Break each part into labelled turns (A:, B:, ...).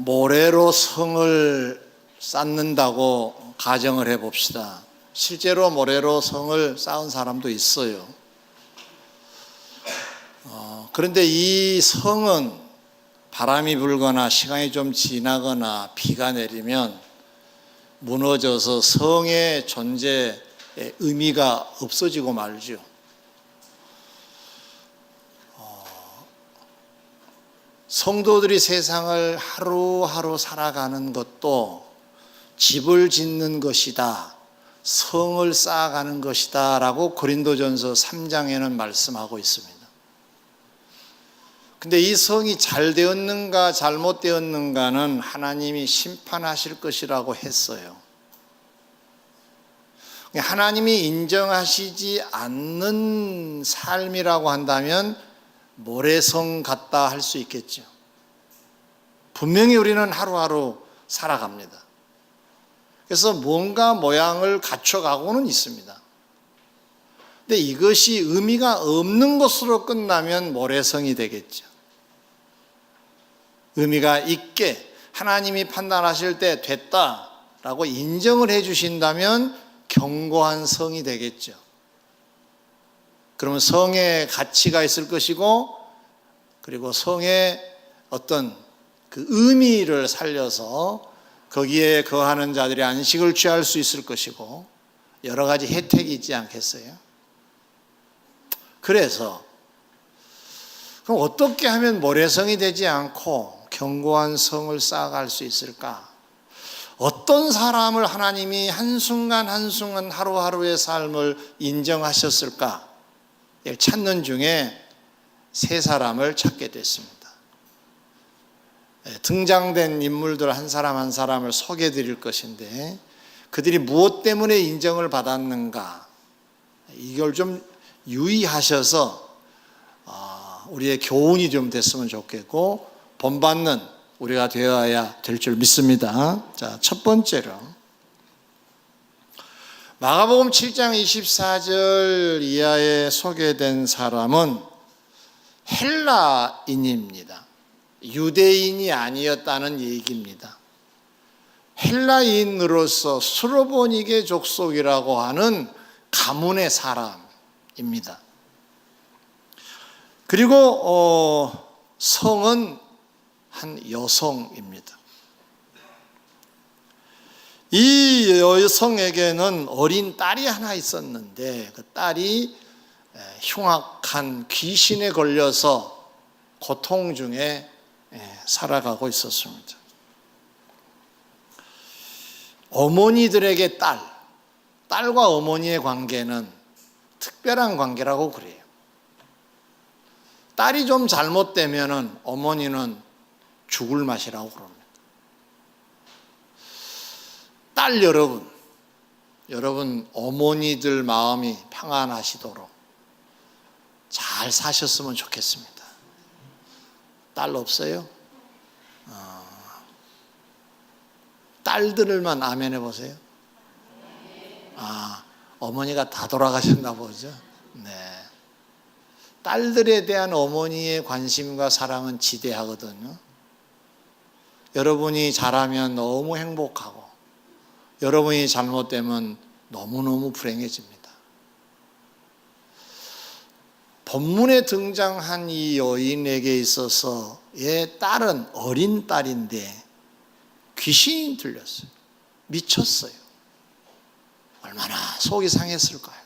A: 모래로 성을 쌓는다고 가정을 해봅시다. 실제로 모래로 성을 쌓은 사람도 있어요. 그런데 이 성은 바람이 불거나 시간이 좀 지나거나 비가 내리면 무너져서 성의 존재의 의미가 없어지고 말죠. 성도들이 세상을 하루하루 살아가는 것도 집을 짓는 것이다, 성을 쌓아가는 것이다 라고 고린도전서 3장에는 말씀하고 있습니다. 근데 이 성이 잘 되었는가 잘못되었는가는 하나님이 심판하실 것이라고 했어요. 하나님이 인정하시지 않는 삶이라고 한다면 모래성 같다 할 수 있겠죠. 분명히 우리는 하루하루 살아갑니다. 그래서 뭔가 모양을 갖춰가고는 있습니다. 근데 이것이 의미가 없는 것으로 끝나면 모래성이 되겠죠. 의미가 있게 하나님이 판단하실 때 됐다라고 인정을 해 주신다면 견고한 성이 되겠죠. 그러면 성에 가치가 있을 것이고, 그리고 성의 어떤 그 의미를 살려서 거기에 거하는 자들이 안식을 취할 수 있을 것이고, 여러 가지 혜택이 있지 않겠어요? 그래서 그럼 어떻게 하면 모래성이 되지 않고 견고한 성을 쌓아갈 수 있을까? 어떤 사람을 하나님이 한순간 한순간 하루하루의 삶을 인정하셨을까? 찾는 중에 세 사람을 찾게 됐습니다. 등장된 인물들 한 사람 한 사람을 소개해 드릴 것인데, 그들이 무엇 때문에 인정을 받았는가, 이걸 좀 유의하셔서 우리의 교훈이 좀 됐으면 좋겠고 본받는 우리가 되어야 될 줄 믿습니다. 자, 첫 번째로 마가복음 7장 24절 이하에 소개된 사람은 헬라인입니다. 유대인이 아니었다는 얘기입니다. 헬라인으로서 수로보니게 족속이라고 하는 가문의 사람입니다. 그리고 성은 한 여성입니다. 이 여성에게는 어린 딸이 하나 있었는데 그 딸이 흉악한 귀신에 걸려서 고통 중에 살아가고 있었습니다. 어머니들에게 딸과 어머니의 관계는 특별한 관계라고 그래요. 딸이 좀 잘못되면 어머니는 죽을 맛이라고 그럽니다. 딸 여러분 어머니들 마음이 평안하시도록 잘 사셨으면 좋겠습니다. 딸 없어요? 딸들을만 아멘 해보세요. 어머니가 다 돌아가셨나 보죠. 네. 딸들에 대한 어머니의 관심과 사랑은 지대하거든요. 여러분이 잘하면 너무 행복하고, 여러분이 잘못되면 너무너무 불행해집니다. 본문에 등장한 이 여인에게 있어서의 딸은 어린 딸인데 귀신이 들렸어요. 미쳤어요. 얼마나 속이 상했을까요?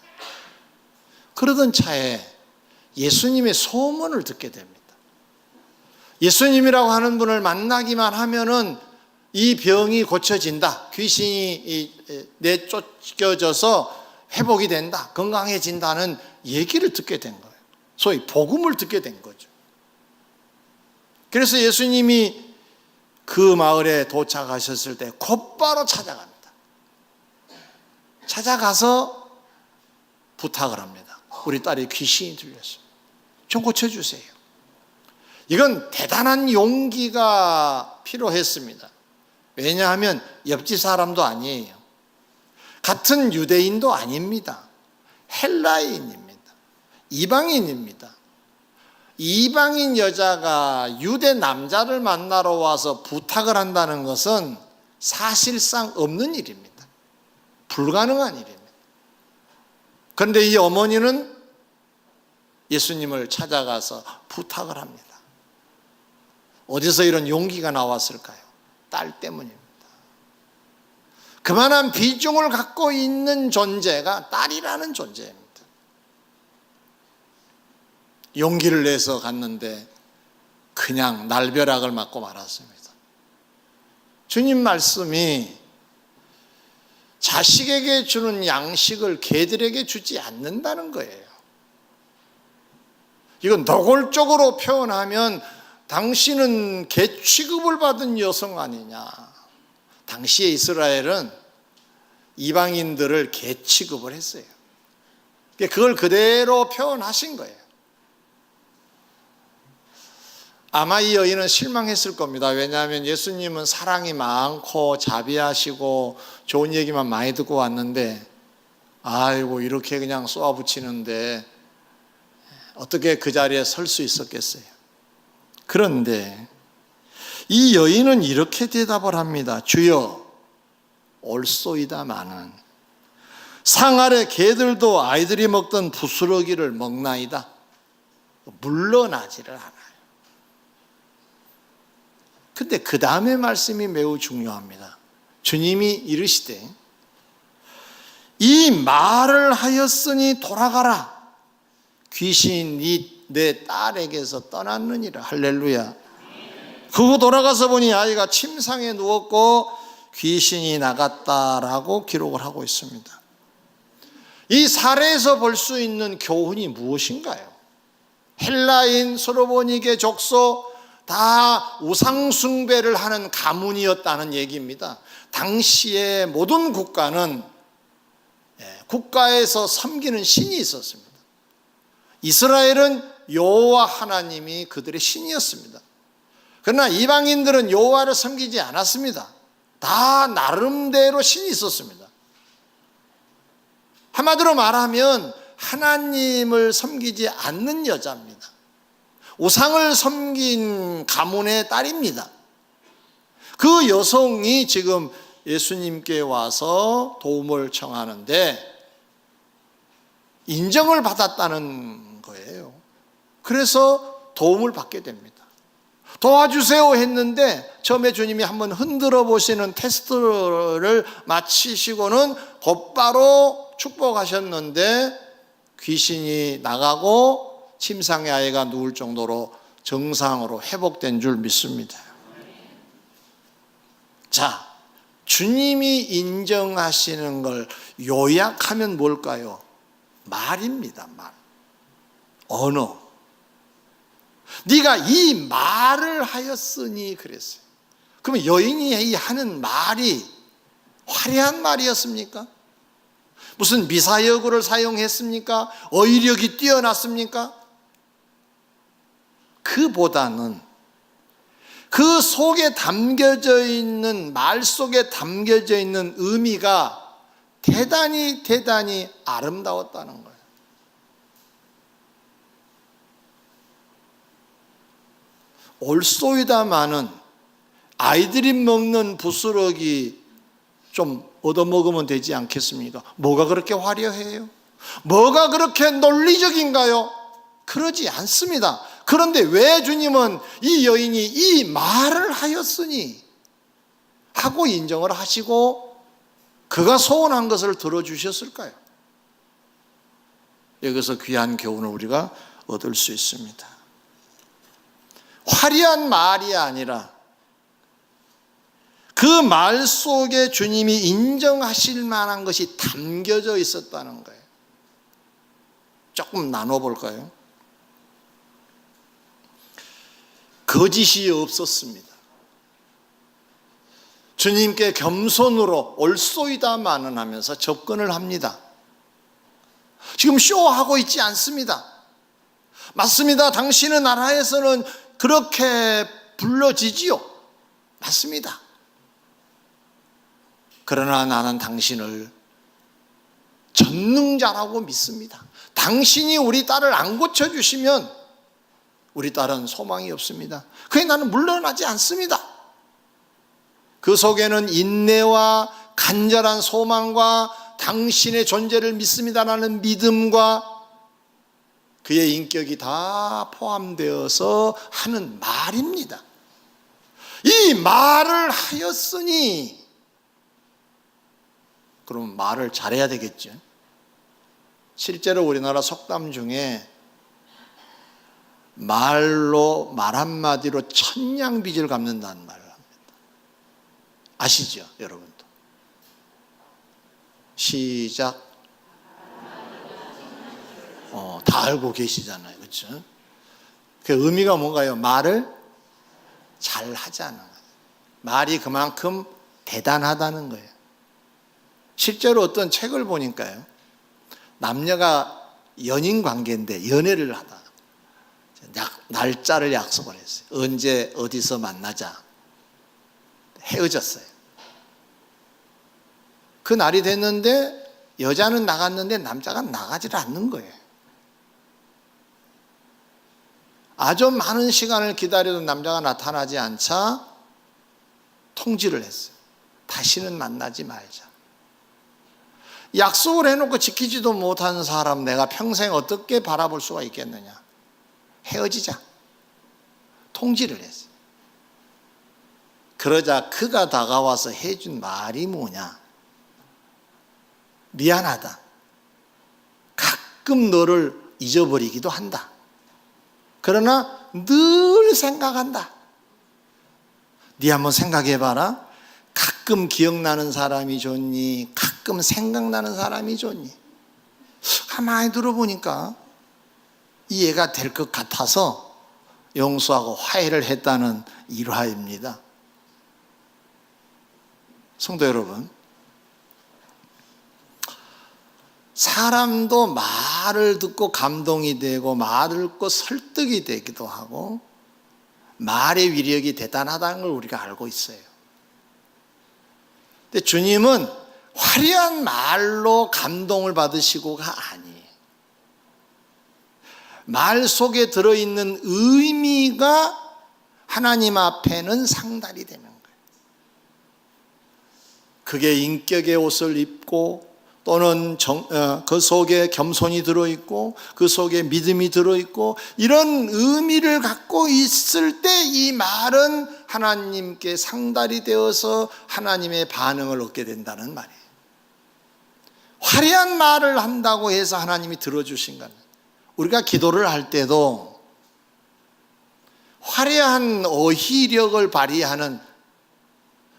A: 그러던 차에 예수님의 소문을 듣게 됩니다. 예수님이라고 하는 분을 만나기만 하면은 이 병이 고쳐진다, 귀신이 내쫓겨져서 회복이 된다, 건강해진다는 얘기를 듣게 된 거예요. 소위 복음을 듣게 된 거죠. 그래서 예수님이 그 마을에 도착하셨을 때 곧바로 찾아갑니다. 찾아가서 부탁을 합니다. 우리 딸이 귀신이 들렸어요. 좀 고쳐주세요. 이건 대단한 용기가 필요했습니다. 왜냐하면 옆집 사람도 아니에요. 같은 유대인도 아닙니다. 헬라인입니다. 이방인입니다. 이방인 여자가 유대 남자를 만나러 와서 부탁을 한다는 것은 사실상 없는 일입니다. 불가능한 일입니다. 그런데 이 어머니는 예수님을 찾아가서 부탁을 합니다. 어디서 이런 용기가 나왔을까요? 딸 때문입니다. 그만한 비중을 갖고 있는 존재가 딸이라는 존재입니다. 용기를 내서 갔는데 그냥 날벼락을 맞고 말았습니다. 주님 말씀이 자식에게 주는 양식을 개들에게 주지 않는다는 거예요. 이건 노골적으로 표현하면 당신은 개 취급을 받은 여성 아니냐. 당시에 이스라엘은 이방인들을 개 취급을 했어요. 그걸 그대로 표현하신 거예요. 아마 이 여인은 실망했을 겁니다. 왜냐하면 예수님은 사랑이 많고 자비하시고 좋은 얘기만 많이 듣고 왔는데 아이고 이렇게 그냥 쏘아붙이는데 어떻게 그 자리에 설 수 있었겠어요. 그런데 이 여인은 이렇게 대답을 합니다. 주여 옳소이다마는 상 아래 개들도 아이들이 먹던 부스러기를 먹나이다. 물러나지를 않아요. 근데 그 다음에 말씀이 매우 중요합니다. 주님이 이르시되 이 말을 하였으니 돌아가라. 귀신이 내 딸에게서 떠났느니라. 할렐루야. 그거 돌아가서 보니 아이가 침상에 누웠고 귀신이 나갔다라고 기록을 하고 있습니다. 이 사례에서 볼 수 있는 교훈이 무엇인가요? 헬라인, 소로보니게 족속 다 우상숭배를 하는 가문이었다는 얘기입니다. 당시의 모든 국가는 국가에서 섬기는 신이 있었습니다. 이스라엘은 여호와 하나님이 그들의 신이었습니다. 그러나 이방인들은 여호와를 섬기지 않았습니다. 다 나름대로 신이 있었습니다. 한마디로 말하면 하나님을 섬기지 않는 여자입니다. 우상을 섬긴 가문의 딸입니다. 그 여성이 지금 예수님께 와서 도움을 청하는데 인정을 받았다는 거예요. 그래서 도움을 받게 됩니다. 도와주세요 했는데 처음에 주님이 한번 흔들어 보시는 테스트를 마치시고는 곧바로 축복하셨는데 귀신이 나가고 침상에 아이가 누울 정도로 정상으로 회복된 줄 믿습니다. 자, 주님이 인정하시는 걸 요약하면 뭘까요? 말입니다. 말. 언어. 네가 이 말을 하였으니 그랬어요. 그러면 여인이 하는 말이 화려한 말이었습니까? 무슨 미사여구를 사용했습니까? 어휘력이 뛰어났습니까? 그보다는 그 속에 담겨져 있는 말 속에 담겨져 있는 의미가 대단히 아름다웠다는 거예요. 옳소이다마는 아이들이 먹는 부스러기 좀 얻어먹으면 되지 않겠습니까? 뭐가 그렇게 화려해요? 뭐가 그렇게 논리적인가요? 그러지 않습니다. 그런데 왜 주님은 이 여인이 이 말을 하였으니 하고 인정을 하시고 그가 소원한 것을 들어주셨을까요? 여기서 귀한 교훈을 우리가 얻을 수 있습니다. 화려한 말이 아니라 그 말 속에 주님이 인정하실 만한 것이 담겨져 있었다는 거예요. 조금 나눠볼까요? 거짓이 없었습니다. 주님께 겸손으로 옳소이다마는 하면서 접근을 합니다. 지금 쇼하고 있지 않습니다. 맞습니다. 당신의 나라에서는 그렇게 불러지지요. 맞습니다. 그러나 나는 당신을 전능자라고 믿습니다. 당신이 우리 딸을 안 고쳐주시면 우리 딸은 소망이 없습니다. 그게 나는 물러나지 않습니다. 그 속에는 인내와 간절한 소망과 당신의 존재를 믿습니다라는 믿음과 그의 인격이 다 포함되어서 하는 말입니다. 이 말을 하였으니 그럼 말을 잘해야 되겠죠. 실제로 우리나라 속담 중에 말로 말 한마디로 천냥빚을 갚는다는 말을 합니다. 아시죠, 여러분도? 시작. 다 알고 계시잖아요, 그렇죠? 그 의미가 뭔가요? 말을 잘 하자는 거예요. 말이 그만큼 대단하다는 거예요. 실제로 어떤 책을 보니까요, 남녀가 연인 관계인데 연애를 하다 날짜를 약속을 했어요. 언제 어디서 만나자. 헤어졌어요. 그 날이 됐는데 여자는 나갔는데 남자가 나가질 않는 거예요. 아주 많은 시간을 기다려도 남자가 나타나지 않자 통지를 했어요. 다시는 만나지 말자. 약속을 해놓고 지키지도 못하는 사람 내가 평생 어떻게 바라볼 수가 있겠느냐. 헤어지자. 통지를 했어요. 그러자 그가 다가와서 해준 말이 뭐냐. 미안하다. 가끔 너를 잊어버리기도 한다. 그러나 늘 생각한다. 네 한번 생각해봐라. 가끔 기억나는 사람이 좋니? 가끔 생각나는 사람이 좋니? 가만히 들어보니까 이해가 될 것 같아서 용서하고 화해를 했다는 일화입니다. 성도 여러분, 사람도 말을 듣고 감동이 되고 말을 듣고 설득이 되기도 하고 말의 위력이 대단하다는 걸 우리가 알고 있어요. 근데 주님은 화려한 말로 감동을 받으시고가 아니에요. 말 속에 들어있는 의미가 하나님 앞에는 상달이 되는 거예요. 그게 인격의 옷을 입고 또는 그 속에 겸손이 들어있고 그 속에 믿음이 들어있고 이런 의미를 갖고 있을 때 이 말은 하나님께 상달이 되어서 하나님의 반응을 얻게 된다는 말이에요. 화려한 말을 한다고 해서 하나님이 들어주신 건 우리가 기도를 할 때도 화려한 어휘력을 발휘하는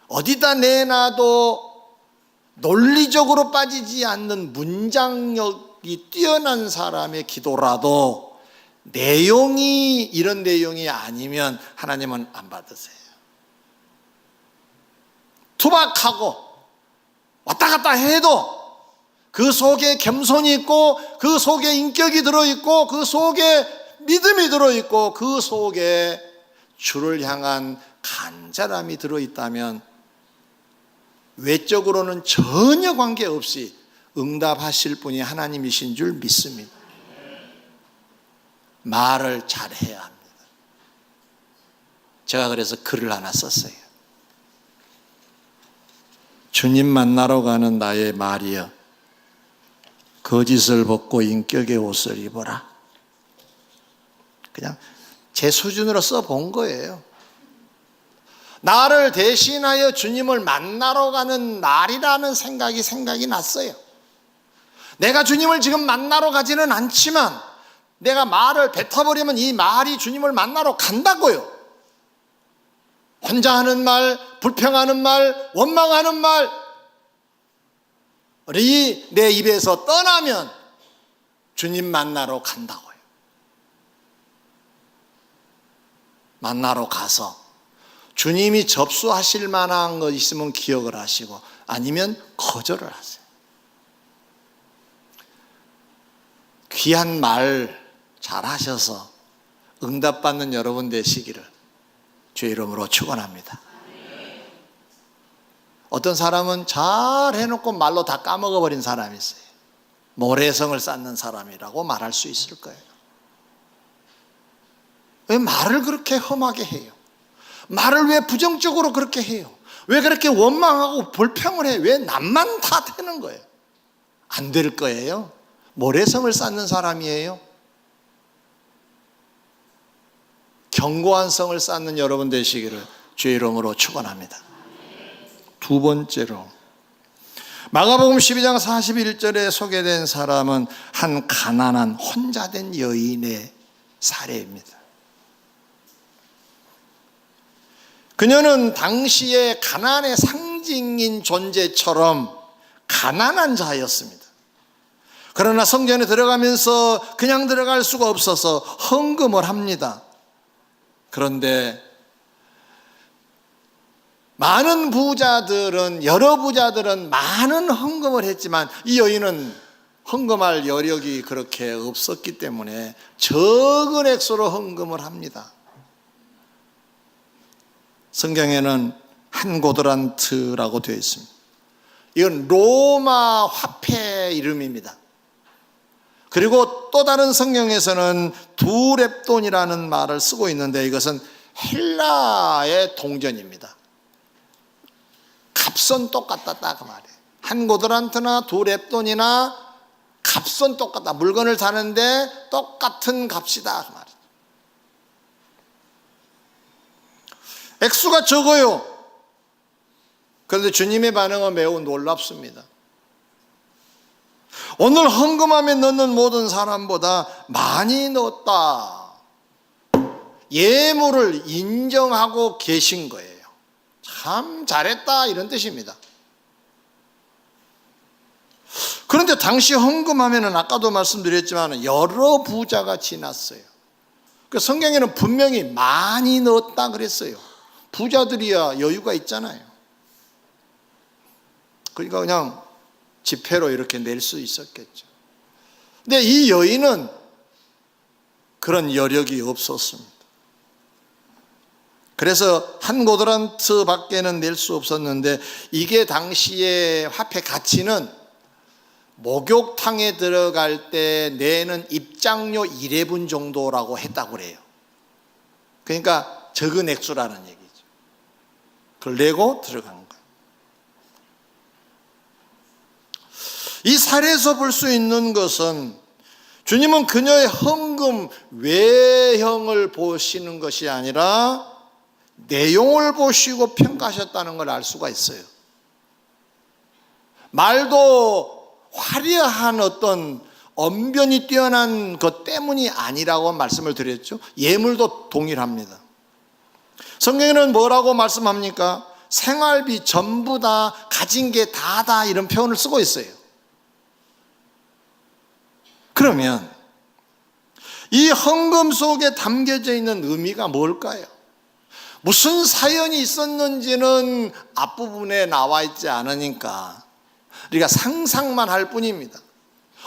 A: 어디다 내놔도 논리적으로 빠지지 않는 문장력이 뛰어난 사람의 기도라도 내용이 이런 내용이 아니면 하나님은 안 받으세요. 투박하고 왔다 갔다 해도 그 속에 겸손이 있고 그 속에 인격이 들어있고 그 속에 믿음이 들어있고 그 속에 주를 향한 간절함이 들어있다면 외적으로는 전혀 관계없이 응답하실 분이 하나님이신 줄 믿습니다. 말을 잘해야 합니다. 제가 그래서 글을 하나 썼어요. 주님 만나러 가는 나의 말이여, 거짓을 벗고 인격의 옷을 입어라. 그냥 제 수준으로 써본 거예요. 나를 대신하여 주님을 만나러 가는 날이라는 생각이 났어요. 내가 주님을 지금 만나러 가지는 않지만 내가 말을 뱉어버리면 이 말이 주님을 만나러 간다고요. 혼자 하는 말, 불평하는 말, 원망하는 말이 내 입에서 떠나면 주님 만나러 간다고요. 만나러 가서 주님이 접수하실 만한 것 있으면 기억을 하시고 아니면 거절을 하세요. 귀한 말 잘하셔서 응답받는 여러분 되시기를 주의 이름으로 축원합니다. 어떤 사람은 잘 해놓고 말로 다 까먹어버린 사람이 있어요. 모래성을 쌓는 사람이라고 말할 수 있을 거예요. 왜 말을 그렇게 험하게 해요? 말을 왜 부정적으로 그렇게 해요? 왜 그렇게 원망하고 불평을 해? 왜 남만 탓하는 거예요? 안 될 거예요. 모래성을 쌓는 사람이에요. 견고한 성을 쌓는 여러분 되시기를 주의 이름으로 축원합니다. 두 번째로 마가복음 12장 41절에 소개된 사람은 한 가난한 혼자 된 여인의 사례입니다. 그녀는 당시의 가난의 상징인 존재처럼 가난한 자였습니다. 그러나 성전에 들어가면서 그냥 들어갈 수가 없어서 헌금을 합니다. 그런데 여러 부자들은 많은 헌금을 했지만 이 여인은 헌금할 여력이 그렇게 없었기 때문에 적은 액수로 헌금을 합니다. 성경에는 한 고드란트라고 되어 있습니다. 이건 로마 화폐 이름입니다. 그리고 또 다른 성경에서는 두렙돈이라는 말을 쓰고 있는데 이것은 헬라의 동전입니다. 값은 똑같다 그 말이에요. 한 고드란트나 두렙돈이나 값은 똑같다. 물건을 사는데 똑같은 값이다 그 말이에요. 액수가 적어요. 그런데 주님의 반응은 매우 놀랍습니다. 오늘 헌금함에 넣는 모든 사람보다 많이 넣었다. 예물을 인정하고 계신 거예요. 참 잘했다 이런 뜻입니다. 그런데 당시 헌금하면은 아까도 말씀드렸지만 여러 부자가 지났어요. 그 성경에는 분명히 많이 넣었다 그랬어요. 부자들이야 여유가 있잖아요. 그러니까 그냥 지폐로 이렇게 낼 수 있었겠죠. 근데 이 여인은 그런 여력이 없었습니다. 그래서 한 고드란트 밖에는 낼 수 없었는데 이게 당시의 화폐 가치는 목욕탕에 들어갈 때 내는 입장료 1회분 정도라고 했다고 그래요. 그러니까 적은 액수라는 얘기죠. 그걸 내고 들어간 거예요. 이 사례에서 볼 수 있는 것은 주님은 그녀의 헌금 외형을 보시는 것이 아니라 내용을 보시고 평가하셨다는 걸 알 수가 있어요. 말도 화려한 어떤 언변이 뛰어난 것 때문이 아니라고 말씀을 드렸죠. 예물도 동일합니다. 성경에는 뭐라고 말씀합니까? 생활비 전부 다 가진 게 다다 이런 표현을 쓰고 있어요. 그러면 이 헌금 속에 담겨져 있는 의미가 뭘까요? 무슨 사연이 있었는지는 앞부분에 나와 있지 않으니까 우리가 상상만 할 뿐입니다.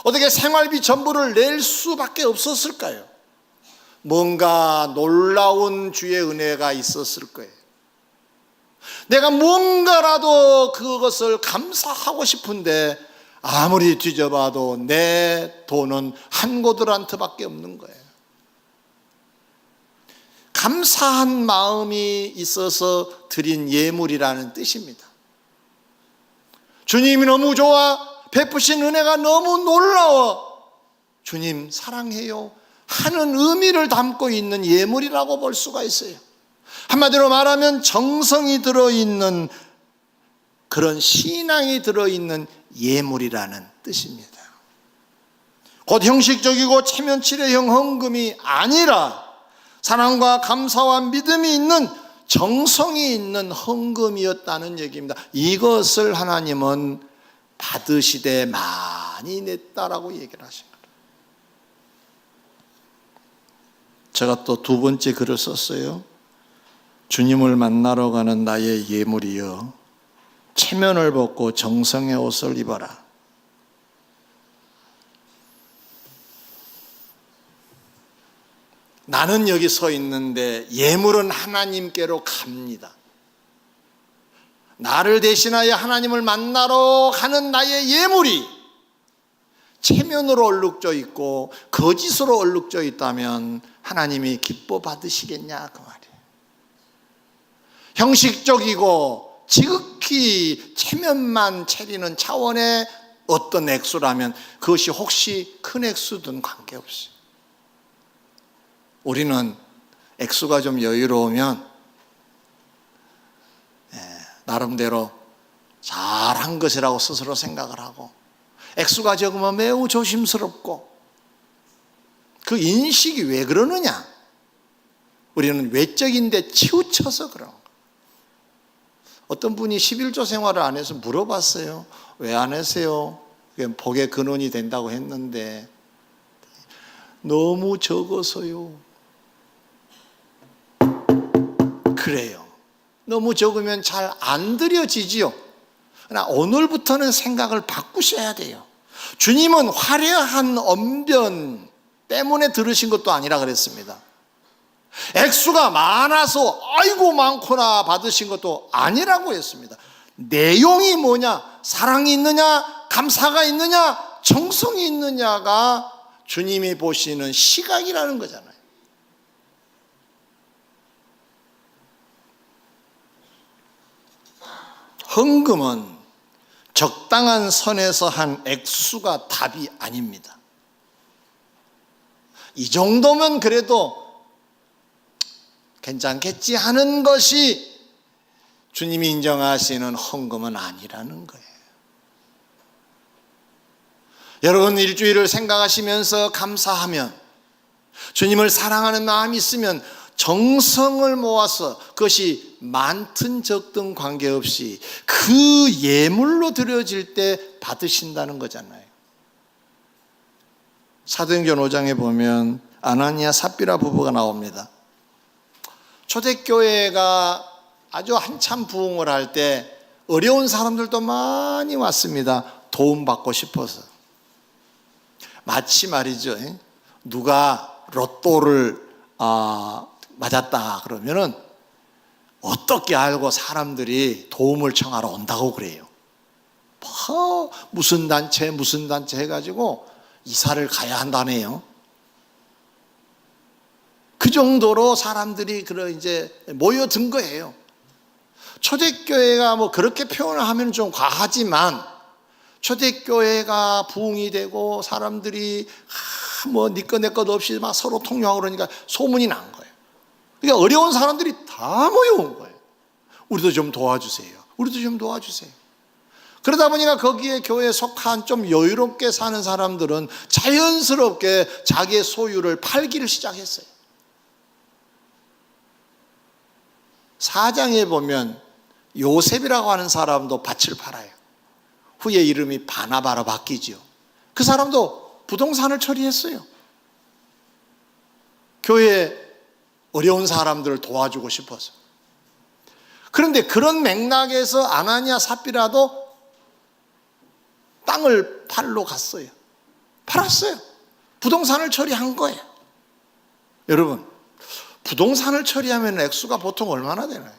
A: 어떻게 생활비 전부를 낼 수밖에 없었을까요? 뭔가 놀라운 주의 은혜가 있었을 거예요. 내가 뭔가라도 그것을 감사하고 싶은데 아무리 뒤져봐도 내 돈은 한 고드란트밖에 없는 거예요. 감사한 마음이 있어서 드린 예물이라는 뜻입니다. 주님이 너무 좋아, 베푸신 은혜가 너무 놀라워, 주님 사랑해요 하는 의미를 담고 있는 예물이라고 볼 수가 있어요. 한마디로 말하면 정성이 들어있는 그런 신앙이 들어있는 예물이라는 뜻입니다. 곧 형식적이고 체면치레형 헌금이 아니라 사랑과 감사와 믿음이 있는 정성이 있는 헌금이었다는 얘기입니다. 이것을 하나님은 받으시되 많이 냈다라고 얘기를 하신 거예요. 제가 또 두 번째 글을 썼어요. 주님을 만나러 가는 나의 예물이여 체면을 벗고 정성의 옷을 입어라. 나는 여기 서 있는데 예물은 하나님께로 갑니다. 나를 대신하여 하나님을 만나러 가는 나의 예물이 체면으로 얼룩져 있고 거짓으로 얼룩져 있다면 하나님이 기뻐 받으시겠냐 그 말이에요. 형식적이고 지극히 체면만 차리는 차원의 어떤 액수라면 그것이 혹시 큰 액수든 관계없이 우리는 액수가 좀 여유로우면 나름대로 잘한 것이라고 스스로 생각을 하고, 액수가 적으면 매우 조심스럽고, 그 인식이 왜 그러느냐? 우리는 외적인데 치우쳐서 그런 거예요. 어떤 분이 11조 생활을 안 해서 물어봤어요. 왜 안 하세요? 복의 근원이 된다고 했는데 너무 적어서요. 그래요. 너무 적으면 잘 안 드려지지요. 그러나 오늘부터는 생각을 바꾸셔야 돼요. 주님은 화려한 언변 때문에 들으신 것도 아니라 그랬습니다. 액수가 많아서 아이고 많구나 받으신 것도 아니라고 했습니다. 내용이 뭐냐? 사랑이 있느냐? 감사가 있느냐? 정성이 있느냐가 주님이 보시는 시각이라는 거잖아요. 헌금은 적당한 선에서 한 액수가 답이 아닙니다. 이 정도면 그래도 괜찮겠지 하는 것이 주님이 인정하시는 헌금은 아니라는 거예요. 여러분 일주일을 생각하시면서 감사하면, 주님을 사랑하는 마음이 있으면 정성을 모아서 그것이 많든 적든 관계없이 그 예물로 드려질 때 받으신다는 거잖아요. 사도행전 5장에 보면 아나니아 삽비라 부부가 나옵니다. 초대교회가 아주 한참 부흥을 할 때 어려운 사람들도 많이 왔습니다. 도움받고 싶어서. 마치 말이죠, 누가 로또를 맞았다 그러면은 어떻게 알고 사람들이 도움을 청하러 온다고 그래요. 무슨 단체 해가지고 이사를 가야 한다네요. 그 정도로 사람들이 이제 모여든 거예요. 초대교회가 뭐 그렇게 표현을 하면 좀 과하지만, 초대교회가 부흥이 되고 사람들이 뭐 니 것 내 것 없이 막 서로 통용하고 그러니까 소문이 난 거예요. 그러니까 어려운 사람들이 다 모여온 거예요. 우리도 좀 도와주세요. 우리도 좀 도와주세요. 그러다 보니까 거기에 교회에 속한 좀 여유롭게 사는 사람들은 자연스럽게 자기의 소유를 팔기를 시작했어요. 4장에 보면 요셉이라고 하는 사람도 밭을 팔아요. 후에 이름이 바나바로 바뀌죠. 그 사람도 부동산을 처리했어요. 교회에 어려운 사람들을 도와주고 싶어서. 그런데 그런 맥락에서 아나니아 삽비라도 땅을 팔러 갔어요. 팔았어요. 부동산을 처리한 거예요. 여러분, 부동산을 처리하면 액수가 보통 얼마나 되나요?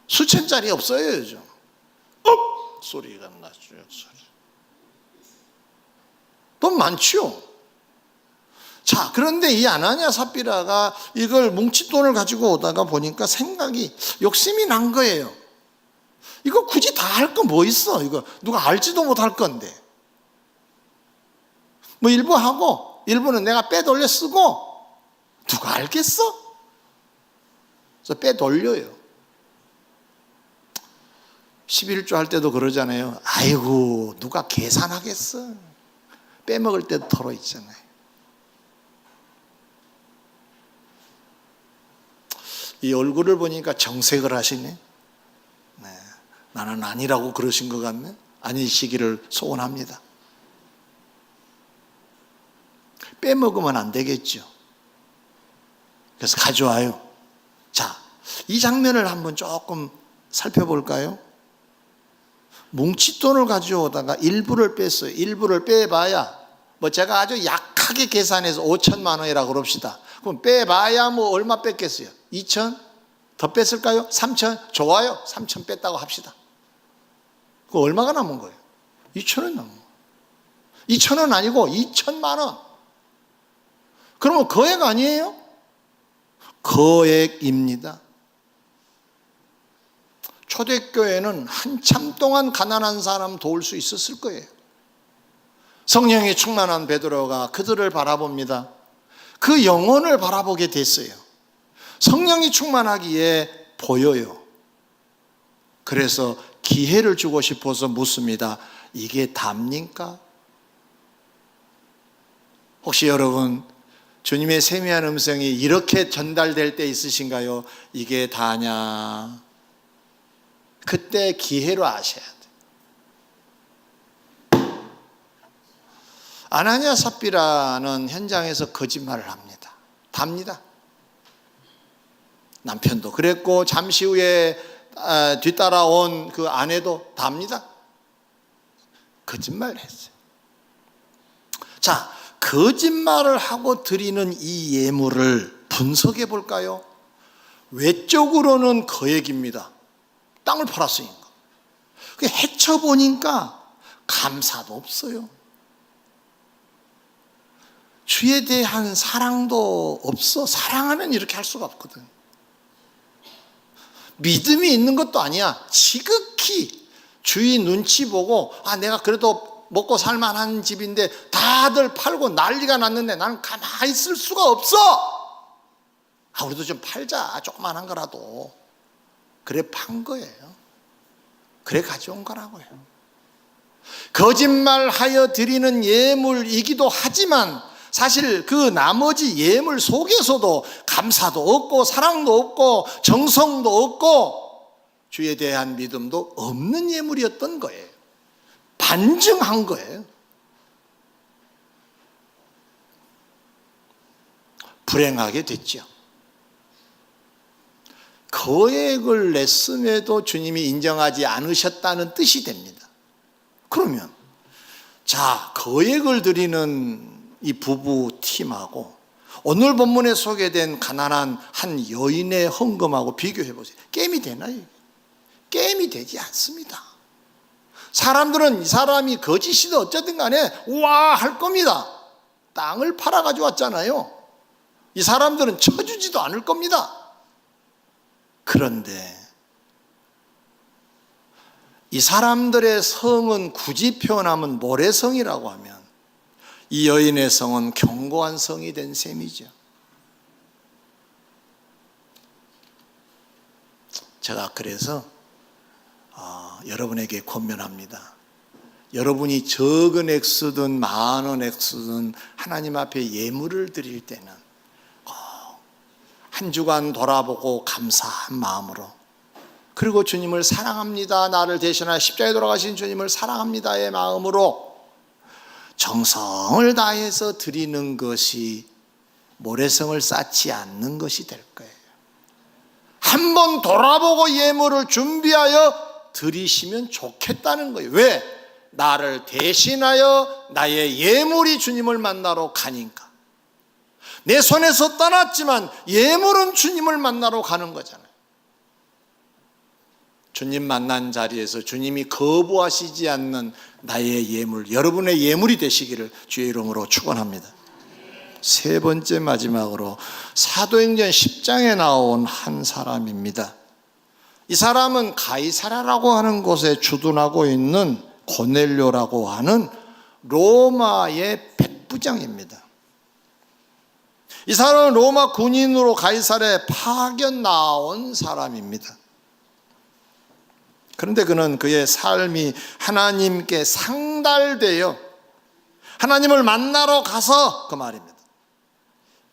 A: 수천짜리 없어요 요즘. 소리가 나죠. 돈 많죠. 자, 그런데 이 아나니아 삽비라가 이걸 뭉칫돈을 가지고 오다가 보니까 생각이, 욕심이 난 거예요. 이거 굳이 다 할 거 뭐 있어? 이거 누가 알지도 못할 건데. 뭐 일부 하고 일부는 내가 빼돌려 쓰고, 누가 알겠어? 그래서 빼돌려요. 11조 할 때도 그러잖아요. 아이고 누가 계산하겠어. 빼먹을 때도 털어 있잖아요. 이 얼굴을 보니까 정색을 하시네. 네, 나는 아니라고 그러신 것 같네. 아니시기를 소원합니다. 빼먹으면 안 되겠죠. 그래서 가져와요. 자, 이 장면을 한번 조금 살펴볼까요? 뭉칫돈을 가져오다가 일부를 뺐어요. 일부를 빼봐야, 뭐 제가 아주 약하게 계산해서 5천만 원이라고 그럽시다. 그럼 빼봐야 뭐 얼마 뺐겠어요? 2천? 더 뺐을까요? 3천? 좋아요. 3천 뺐다고 합시다. 그 얼마가 남은 거예요? 2,000원 남은 거예요. 2,000원 아니고 2,000만 원. 그러면 거액 아니에요? 거액입니다. 초대교회는 한참 동안 가난한 사람 도울 수 있었을 거예요. 성령이 충만한 베드로가 그들을 바라봅니다. 그 영혼을 바라보게 됐어요. 성령이 충만하기에 보여요. 그래서 기회를 주고 싶어서 묻습니다. 이게 답니까? 혹시 여러분 주님의 세미한 음성이 이렇게 전달될 때 있으신가요? 이게 다냐? 그때 기회로 아셔야 돼요. 아나니아 삽비라는 현장에서 거짓말을 합니다. 답니다. 남편도 그랬고 잠시 후에 뒤따라온 그 아내도 답니다. 거짓말을 했어요. 자, 거짓말을 하고 드리는 이 예물을 분석해 볼까요? 외적으로는 거액입니다. 땅을 팔았으니까. 헤쳐보니까 감사도 없어요. 주에 대한 사랑도 없어. 사랑하면 이렇게 할 수가 없거든. 믿음이 있는 것도 아니야. 지극히 주위 눈치 보고 내가 그래도 먹고 살만한 집인데 다들 팔고 난리가 났는데 나는 가만히 있을 수가 없어. 우리도 좀 팔자. 조그만한 거라도. 그래 판 거예요. 그래 가져온 거라고요. 거짓말하여 드리는 예물이기도 하지만 사실 그 나머지 예물 속에서도 감사도 없고 사랑도 없고 정성도 없고 주에 대한 믿음도 없는 예물이었던 거예요. 반증한 거예요. 불행하게 됐죠. 거액을 냈음에도 주님이 인정하지 않으셨다는 뜻이 됩니다. 그러면 자, 거액을 드리는 이 부부 팀하고 오늘 본문에 소개된 가난한 한 여인의 헌금하고 비교해 보세요. 게임이 되나요? 게임이 되지 않습니다. 사람들은 이 사람이 거짓이든 어쨌든 간에 우와 할 겁니다. 땅을 팔아 가지고 왔잖아요. 이 사람들은 쳐주지도 않을 겁니다. 그런데 이 사람들의 성은 굳이 표현하면 모래성이라고 하면 이 여인의 성은 견고한 성이 된 셈이죠. 제가 그래서 여러분에게 권면합니다. 여러분이 적은 액수든 많은 액수든 하나님 앞에 예물을 드릴 때는 한 주간 돌아보고 감사한 마음으로, 그리고 주님을 사랑합니다, 나를 대신하여 십자가에 돌아가신 주님을 사랑합니다의 마음으로 정성을 다해서 드리는 것이 모래성을 쌓지 않는 것이 될 거예요. 한번 돌아보고 예물을 준비하여 드리시면 좋겠다는 거예요. 왜? 나를 대신하여 나의 예물이 주님을 만나러 가니까. 내 손에서 떠났지만 예물은 주님을 만나러 가는 거잖아요. 주님 만난 자리에서 주님이 거부하시지 않는 나의 예물, 여러분의 예물이 되시기를 주의 이름으로 축원합니다. 세 번째 마지막으로 사도행전 10장에 나온 한 사람입니다. 이 사람은 가이사랴라고 하는 곳에 주둔하고 있는 고넬료라고 하는 로마의 백부장입니다. 이 사람은 로마 군인으로 가이사랴에 파견 나온 사람입니다. 그런데 그는 그의 삶이 하나님께 상달되어 하나님을 만나러 가서 그 말입니다.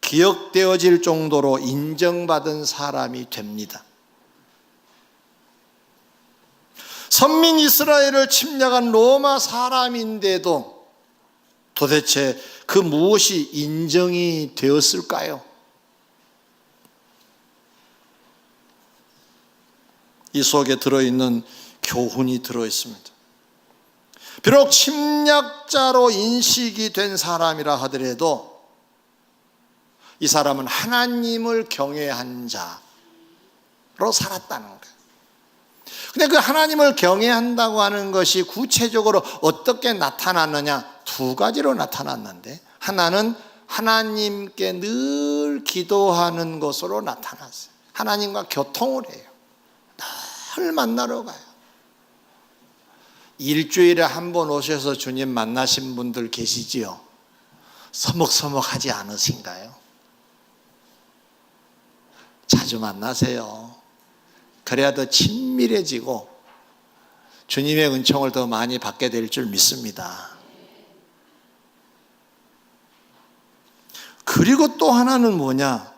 A: 기억되어질 정도로 인정받은 사람이 됩니다. 선민 이스라엘을 침략한 로마 사람인데도 도대체 그 무엇이 인정이 되었을까요? 이 속에 들어있는 교훈이 들어있습니다. 비록 침략자로 인식이 된 사람이라 하더라도 이 사람은 하나님을 경외한 자로 살았다는 거예요. 근데 그 하나님을 경외한다고 하는 것이 구체적으로 어떻게 나타났느냐? 두 가지로 나타났는데, 하나는 하나님께 늘 기도하는 것으로 나타났어요. 하나님과 교통을 해요. 늘 만나러 가요. 일주일에 한 번 오셔서 주님 만나신 분들 계시지요? 서먹서먹하지 않으신가요? 자주 만나세요. 그래야 더 친밀해지고 주님의 은총을 더 많이 받게 될 줄 믿습니다. 그리고 또 하나는 뭐냐?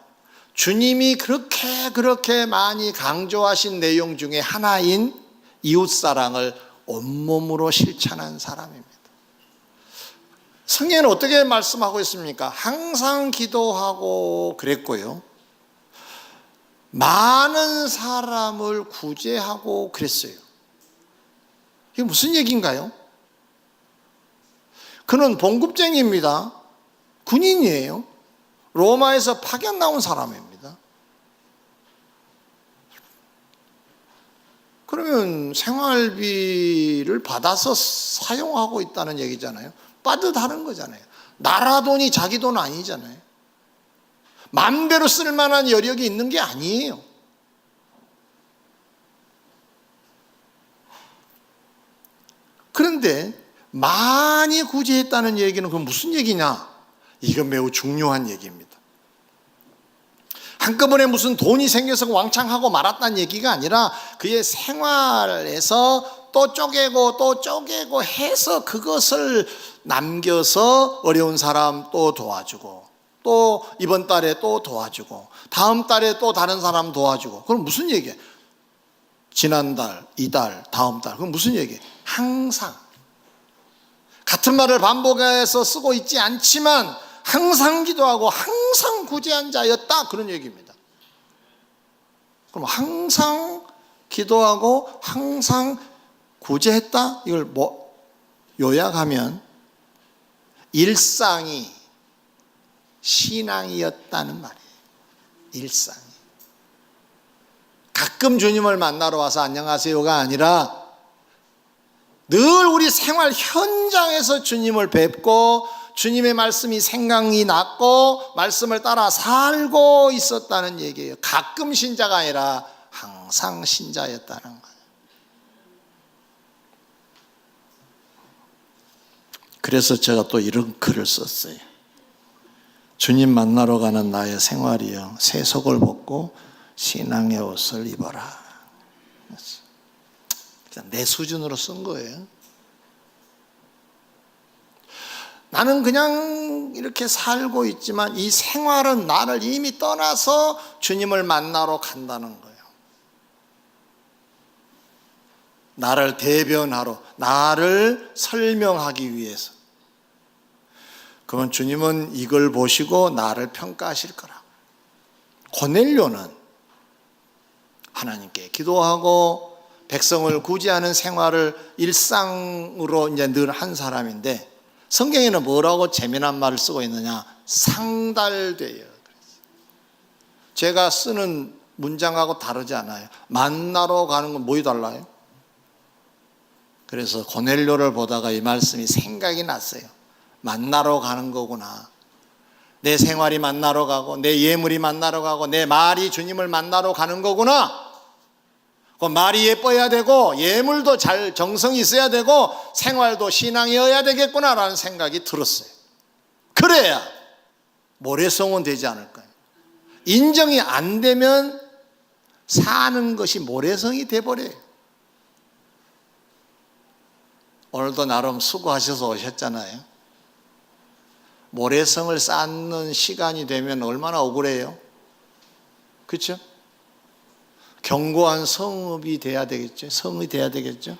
A: 주님이 그렇게 많이 강조하신 내용 중에 하나인 이웃사랑을 온몸으로 실천한 사람입니다. 성경에는 어떻게 말씀하고 있습니까? 항상 기도하고 그랬고요, 많은 사람을 구제하고 그랬어요. 이게 무슨 얘기인가요? 그는 봉급쟁이입니다. 군인이에요. 로마에서 파견 나온 사람입니다. 그러면 생활비를 받아서 사용하고 있다는 얘기잖아요. 빠듯하는 거잖아요. 나라 돈이 자기 돈 아니잖아요. 맘대로 쓸 만한 여력이 있는 게 아니에요. 그런데 많이 구제했다는 얘기는 그건 무슨 얘기냐? 이건 매우 중요한 얘기입니다. 한꺼번에 무슨 돈이 생겨서 왕창하고 말았다는 얘기가 아니라 그의 생활에서 또 쪼개고 해서 그것을 남겨서 어려운 사람 또 도와주고, 또 이번 달에 또 도와주고, 다음 달에 또 다른 사람 도와주고. 그럼 무슨 얘기예요? 지난달, 이달, 다음 달. 그럼 무슨 얘기예요? 항상 같은 말을 반복해서 쓰고 있지 않지만 항상 기도하고 항상 구제한 자였다, 그런 얘기입니다. 그럼 항상 기도하고 항상 구제했다, 이걸 뭐 요약하면 일상이 신앙이었다는 말이에요. 일상이. 가끔 주님을 만나러 와서 안녕하세요가 아니라 늘 우리 생활 현장에서 주님을 뵙고 주님의 말씀이 생각이 났고 말씀을 따라 살고 있었다는 얘기예요. 가끔 신자가 아니라 항상 신자였다는 거예요. 그래서 제가 또 이런 글을 썼어요. 주님 만나러 가는 나의 생활이여, 새 속을 벗고 신앙의 옷을 입어라. 그냥 내 수준으로 쓴 거예요. 나는 그냥 이렇게 살고 있지만 이 생활은 나를 이미 떠나서 주님을 만나러 간다는 거예요. 나를 대변하러, 나를 설명하기 위해서. 그건 주님은 이걸 보시고 나를 평가하실 거라. 고넬료는 하나님께 기도하고 백성을 구제하는 생활을 일상으로 이제 늘 한 사람인데, 성경에는 뭐라고 재미난 말을 쓰고 있느냐? 상달되어. 제가 쓰는 문장하고 다르지 않아요. 만나러 가는 건 뭐이 달라요? 그래서 고넬료를 보다가 이 말씀이 생각이 났어요. 만나러 가는 거구나. 내 생활이 만나러 가고, 내 예물이 만나러 가고, 내 말이 주님을 만나러 가는 거구나. 그 말이 예뻐야 되고, 예물도 잘 정성이 있어야 되고, 생활도 신앙이어야 되겠구나라는 생각이 들었어요. 그래야 모래성은 되지 않을까요? 인정이 안 되면 사는 것이 모래성이 돼버려요. 오늘도 나름 수고하셔서 오셨잖아요. 모래성을 쌓는 시간이 되면 얼마나 억울해요. 그렇죠? 견고한 성읍이 돼야 되겠죠. 성이 돼야 되겠죠.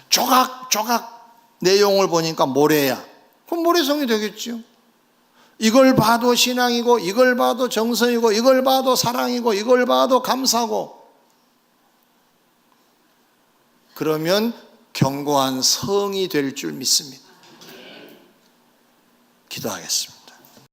A: 조각조각 내용을 보니까 모래야. 그럼 모래성이 되겠죠. 이걸 봐도 신앙이고, 이걸 봐도 정성이고, 이걸 봐도 사랑이고, 이걸 봐도 감사고. 그러면 견고한 성이 될 줄 믿습니다. 기도하겠습니다.